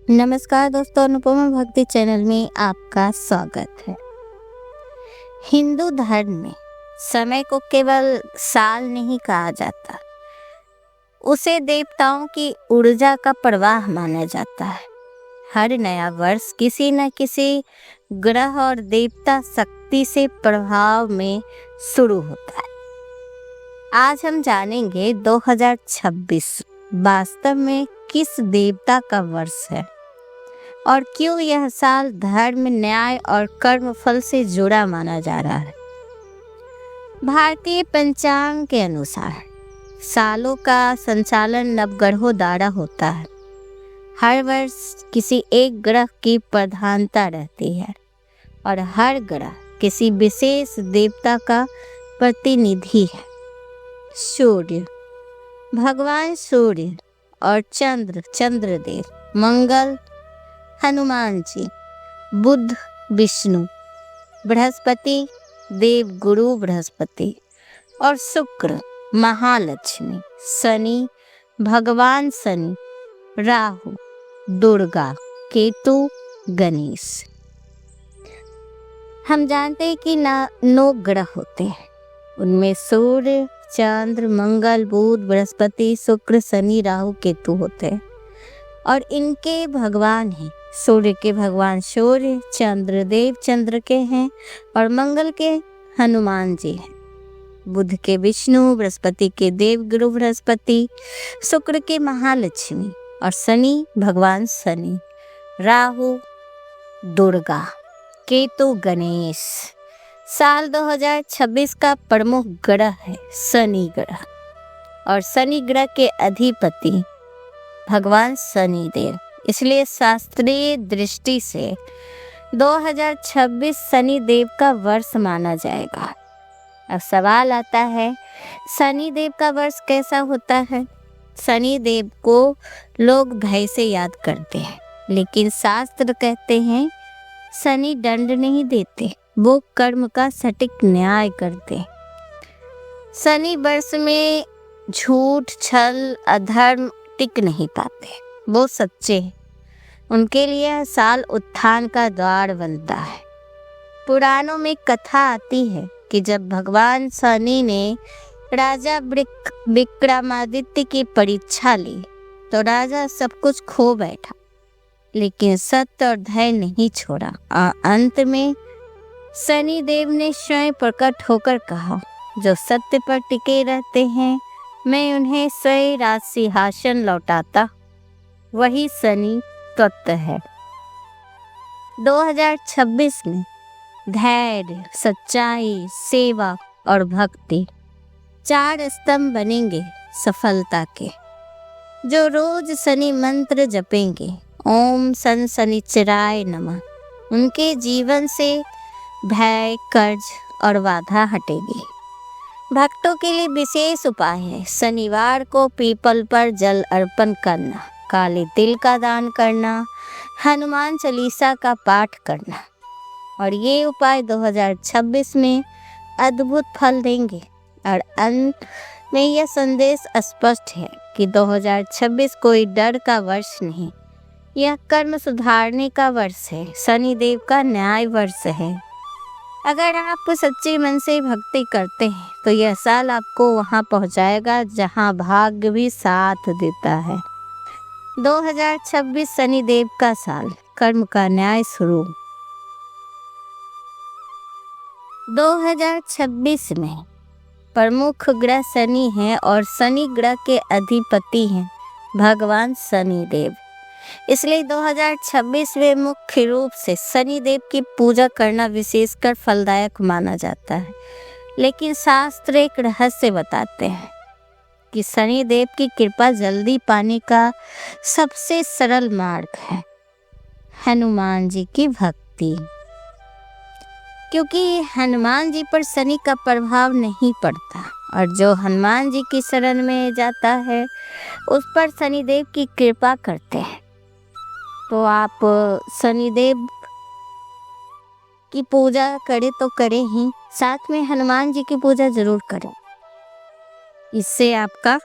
नमस्कार दोस्तों, अनुपमा भक्ति चैनल में आपका स्वागत है। हिंदू धर्म में समय को केवल साल नहीं कहा जाता, उसे देवताओं की ऊर्जा का प्रवाह माना जाता है। हर नया वर्ष किसी न किसी ग्रह और देवता शक्ति से प्रभाव में शुरू होता है। आज हम जानेंगे 2026 वास्तव में किस देवता का वर्ष है और क्यों यह साल धर्म, न्याय और कर्म फल से जुड़ा माना जा रहा है। भारतीय पंचांग के अनुसार सालों का संचालन नवग्रहों द्वारा होता है। हर वर्ष किसी एक ग्रह की प्रधानता रहती है और हर ग्रह किसी विशेष देवता का प्रतिनिधि है। सूर्य, भगवान सूर्य और चंद्रदेव, मंगल हनुमान जी, बुध विष्णु, बृहस्पति देव गुरु बृहस्पति और शुक्र महालक्ष्मी, शनि भगवान शनि, राहु दुर्गा, केतु गणेश। हम जानते हैं कि 9 ग्रह होते हैं। उनमें सूर्य, चंद्र, मंगल, बुध, बृहस्पति, शुक्र, शनि, राहु, केतु होते हैं और इनके भगवान हैं। सूर्य के भगवान सूर्य, चंद्रदेव चंद्र के हैं और मंगल के हनुमान जी हैं। बुध के विष्णु, बृहस्पति के देव गुरु बृहस्पति, शुक्र के महालक्ष्मी और शनि भगवान शनि, राहु दुर्गा, केतु गणेश। साल 2026 का प्रमुख ग्रह है शनि ग्रह और शनि ग्रह के अधिपति भगवान शनिदेव। इसलिए शास्त्रीय दृष्टि से 2026 शनिदेव का वर्ष माना जाएगा। अब सवाल आता है, शनिदेव का वर्ष कैसा होता है? शनिदेव को लोग भय से याद करते हैं, लेकिन शास्त्र कहते हैं शनि दंड नहीं देते, वो कर्म का सटीक न्याय करते। शनि वर्ष में झूठ, छल, अधर्म टिक नहीं पाते, वो सच्चे हैं। उनके लिए साल उत्थान का द्वार बनता है। पुराणों में कथा आती है कि जब भगवान शनि ने राजा विक्रमादित्य की परीक्षा ली तो राजा सब कुछ खो बैठा, लेकिन सत्य और धैर्य नहीं छोड़ा। अंत में शनिदेव ने स्वयं प्रकट होकर कहा, जो सत्य पर टिके रहते हैं मैं उन्हें स्वयं राज सिंहासन लौटाता। वही शनि तत्व है। 2026 में धैर्य, सच्चाई, सेवा और भक्ति 4 स्तंभ बनेंगे सफलता के। जो रोज शनि मंत्र जपेंगे, ओम सन शनिचराय नमः, उनके जीवन से भय, कर्ज और बाधा हटेगी। भक्तों के लिए विशेष उपाय है। शनिवार को पीपल पर जल अर्पण करना, काले तिल का दान करना, हनुमान चालीसा का पाठ करना। और ये उपाय 2026 में अद्भुत फल देंगे। और अंत में यह संदेश स्पष्ट है कि 2026 कोई डर का वर्ष नहीं, यह कर्म सुधारने का वर्ष है, शनिदेव का न्याय वर्ष है। अगर आप सच्चे मन से भक्ति करते हैं तो यह साल आपको वहां पहुंचाएगा जहां भाग्य भी साथ देता है। 2026 शनिदेव का साल, कर्म का न्याय शुरू। 2026 में प्रमुख ग्रह शनि है और शनि ग्रह के अधिपति हैं भगवान शनिदेव। इसलिए 2026 में मुख्य रूप से शनिदेव की पूजा करना विशेषकर फलदायक माना जाता है। लेकिन शास्त्र एक रहस्य बताते हैं कि शनिदेव की कृपा जल्दी पाने का सबसे सरल मार्ग है हनुमान जी की भक्ति। क्योंकि हनुमान जी पर शनि का प्रभाव नहीं पड़ता और जो हनुमान जी की शरण में जाता है उस पर शनिदेव की कृपा करते हैं। तो आप शनिदेव की पूजा करें तो करें ही, साथ में हनुमान जी की पूजा जरूर करें। इससे आपका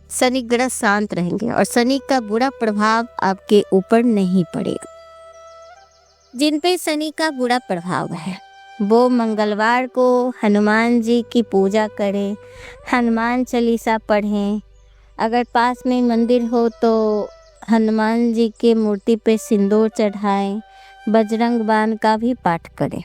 शनि ग्रह शांत रहेंगे और शनि का बुरा प्रभाव आपके ऊपर नहीं पड़ेगा। जिन पे शनि का बुरा प्रभाव है वो मंगलवार को हनुमान जी की पूजा करें, हनुमान चालीसा पढ़ें। अगर पास में मंदिर हो तो हनुमान जी के मूर्ति पे सिंदूर चढ़ाएं, बजरंग बाण का भी पाठ करें।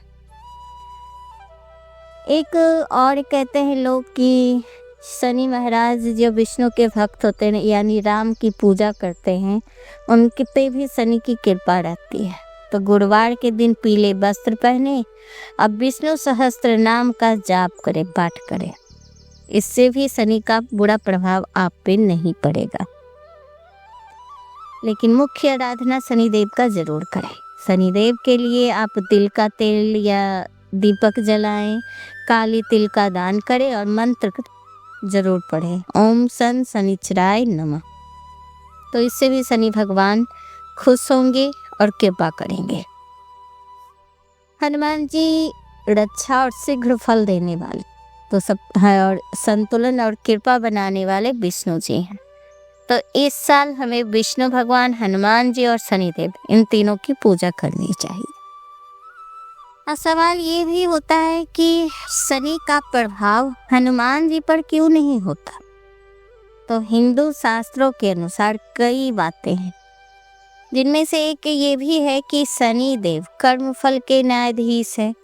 एक और कहते हैं लोग कि शनि महाराज जो विष्णु के भक्त होते हैं यानी राम की पूजा करते हैं, उनके पे भी शनि की कृपा रहती है। तो गुरुवार के दिन पीले वस्त्र पहने, अब विष्णु सहस्त्र नाम का जाप करें, पाठ करें। इससे भी शनि का बुरा प्रभाव आप पे नहीं पड़ेगा। लेकिन मुख्य आराधना शनिदेव का जरूर करें। शनिदेव के लिए आप तिल का तेल या दीपक जलाएं, काली तिल का दान करें और मंत्र जरूर पढ़ें, ओम सन शनिचराय नमः। तो इससे भी शनि भगवान खुश होंगे और कृपा करेंगे। हनुमान जी रक्षा और शीघ्र फल देने वाले तो सब है और संतुलन और कृपा बनाने वाले विष्णु जी हैं। तो इस साल हमें विष्णु भगवान, हनुमान जी और शनिदेव, इन तीनों की पूजा करनी चाहिए। अब सवाल ये भी होता है कि शनि का प्रभाव हनुमान जी पर क्यों नहीं होता? तो हिंदू शास्त्रों के अनुसार कई बातें हैं, जिनमें से एक ये भी है कि शनि देव कर्मफल के न्यायाधीश है।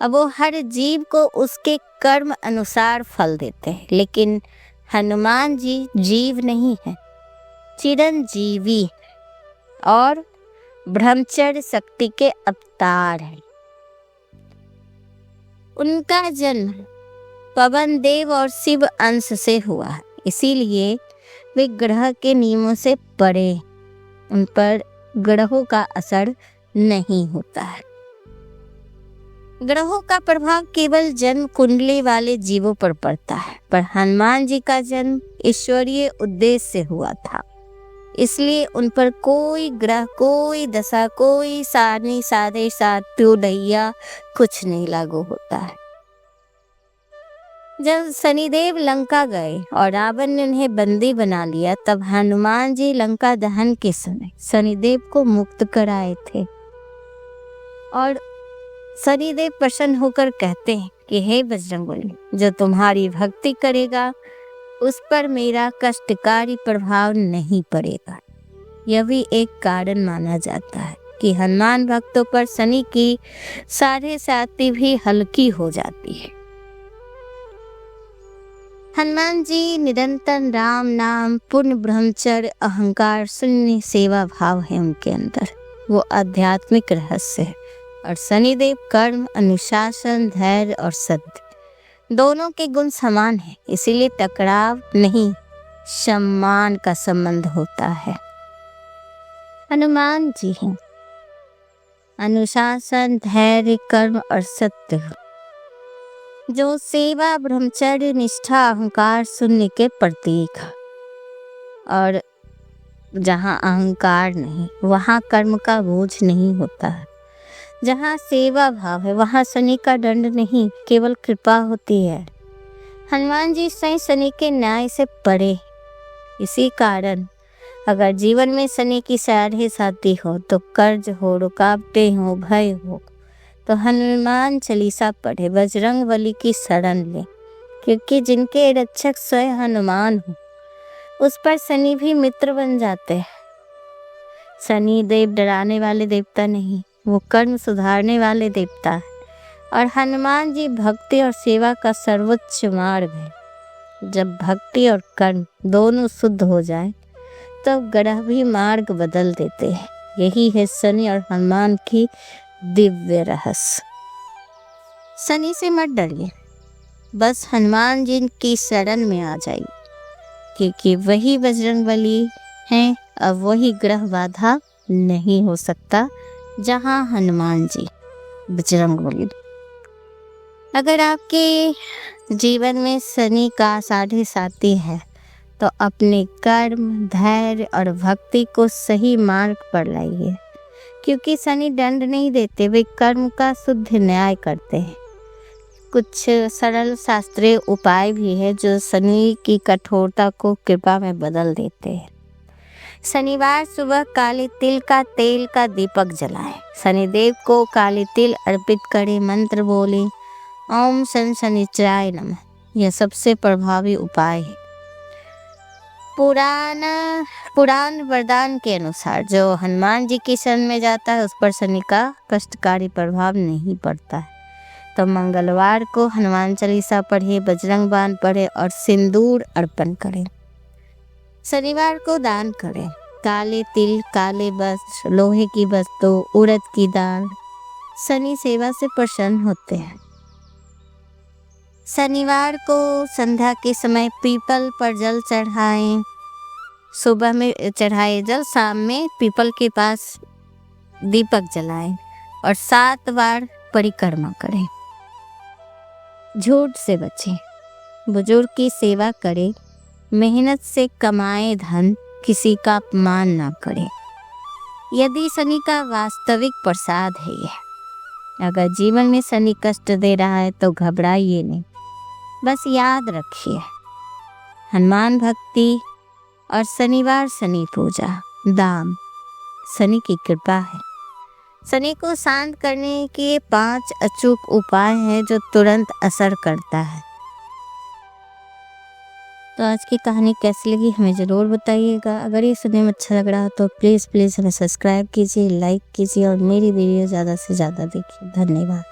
अब वो हर जीव को उसके कर्म अनुसार फल देते हैं, लेकिन हनुमान जी जीव नहीं है, चिरंजीवी और ब्रह्मचर्य शक्ति के अवतार हैं। उनका जन्म पवन देव और शिव अंश से हुआ है, इसीलिए वे ग्रह के नियमों से परे, उन पर ग्रहों का असर नहीं होता है। ग्रहों का प्रभाव केवल जन्म कुंडली वाले जीवों पर पड़ता है, पर हनुमान जी का जन्म ईश्वरीय उद्देश्य से हुआ था, इसलिए उन पर कोई ग्रह, कोई दशा, कोई सारणी, सादेश, सात्यु, ढैया कुछ नहीं लागू होता है। जब शनिदेव लंका गए और रावण ने उन्हें बंदी बना लिया, तब हनुमान जी लंका दहन के समय शनिदेव को मुक्त कराए थे। और शनिदेव प्रसन्न होकर कहते हैं कि हे बजरंगबली, जो तुम्हारी भक्ति करेगा उस पर मेरा कष्टकारी प्रभाव नहीं पड़ेगा। यह भी एक कारण माना जाता है कि हनुमान भक्तों पर शनि की साढ़े साती भी हल्की हो जाती है। हनुमान जी निरंतर राम नाम, पूर्ण ब्रह्मचर्य, अहंकार शून्य सेवा भाव है उनके अंदर, वो आध्यात्मिक रहस्य है। और शनिदेव कर्म, अनुशासन, धैर्य और सत्य दोनों के गुण समान है, इसीलिए टकराव नहीं, सम्मान का संबंध होता है। हनुमान जी हैं अनुशासन, धैर्य, कर्म और सत्य, जो सेवा, ब्रह्मचर्य, निष्ठा, अहंकार शून्य के प्रतीक। और जहाँ अहंकार नहीं वहाँ कर्म का बोझ नहीं होता है। जहाँ सेवा भाव है वहाँ शनि का दंड नहीं, केवल कृपा होती है। हनुमान जी स्वयं शनि के न्याय से परे। इसी कारण अगर जीवन में शनि की साढ़े साती हो तो कर्ज हो, रुकावटें हो, भय हो, तो हनुमान चालीसा पढ़े, बजरंग बली की शरण ले, क्योंकि जिनके रक्षक स्वयं हनुमान हो उस पर शनि भी मित्र बन जाते हैं। शनि देव डराने वाले देवता नहीं, वो कर्म सुधारने वाले देवता है। और हनुमान जी भक्ति और सेवा का सर्वोच्च मार्ग है। जब भक्ति और कर्म दोनों शुद्ध हो जाए तो ग्रह भी मार्ग बदल देते हैं। यही है शनि और हनुमान की दिव्य रहस्य। शनि से मत डरिए, बस हनुमान जी की शरण में आ जाइए, क्योंकि वही बजरंगबली हैं। अब वही ग्रह बाधा नहीं हो सकता जहाँ हनुमान जी बजरंगबली। अगर आपके जीवन में शनि का साढ़े साती है तो अपने कर्म, धैर्य और भक्ति को सही मार्ग पर लाइए, क्योंकि शनि दंड नहीं देते, वे कर्म का शुद्ध न्याय करते हैं। कुछ सरल शास्त्रीय उपाय भी है जो शनि की कठोरता को कृपा में बदल देते हैं। शनिवार सुबह काले तिल का तेल का दीपक जलाएं। शनिदेव को काले तिल अर्पित करें, मंत्र बोले ओम शन शनिचराय नमः। यह सबसे प्रभावी उपाय है। पुराण वरदान के अनुसार जो हनुमान जी की शरण में जाता है उस पर शनि का कष्टकारी प्रभाव नहीं पड़ता है। तो मंगलवार को हनुमान चालीसा पढ़े, बजरंग बाण पढ़े और सिंदूर अर्पण करें। शनिवार को दान करें। काले तिल, काले वस्त्र, लोहे की वस्तु, उड़द की दाल। शनि सेवा से प्रसन्न होते हैं। शनिवार को संध्या के समय पीपल पर जल चढ़ाएं। सुबह में चढ़ाए जल, शाम में पीपल के पास दीपक जलाएं और 7 बार परिक्रमा करें। झूठ से बचें। बुजुर्ग की सेवा करें। मेहनत से कमाए धन, किसी का अपमान ना करें। यदि शनि का वास्तविक प्रसाद है यह। अगर जीवन में शनि कष्ट दे रहा है तो घबराइए नहीं, बस याद रखिए हनुमान भक्ति और शनिवार शनि पूजा, दान शनि की कृपा है। शनि को शांत करने के 5 अचूक उपाय हैं जो तुरंत असर करता है। तो आज की कहानी कैसी लगी हमें ज़रूर बताइएगा। अगर ये सुनने में अच्छा लग रहा हो तो प्लीज़ हमें सब्सक्राइब कीजिए, लाइक कीजिए और मेरी वीडियो ज़्यादा से ज़्यादा देखिए। धन्यवाद।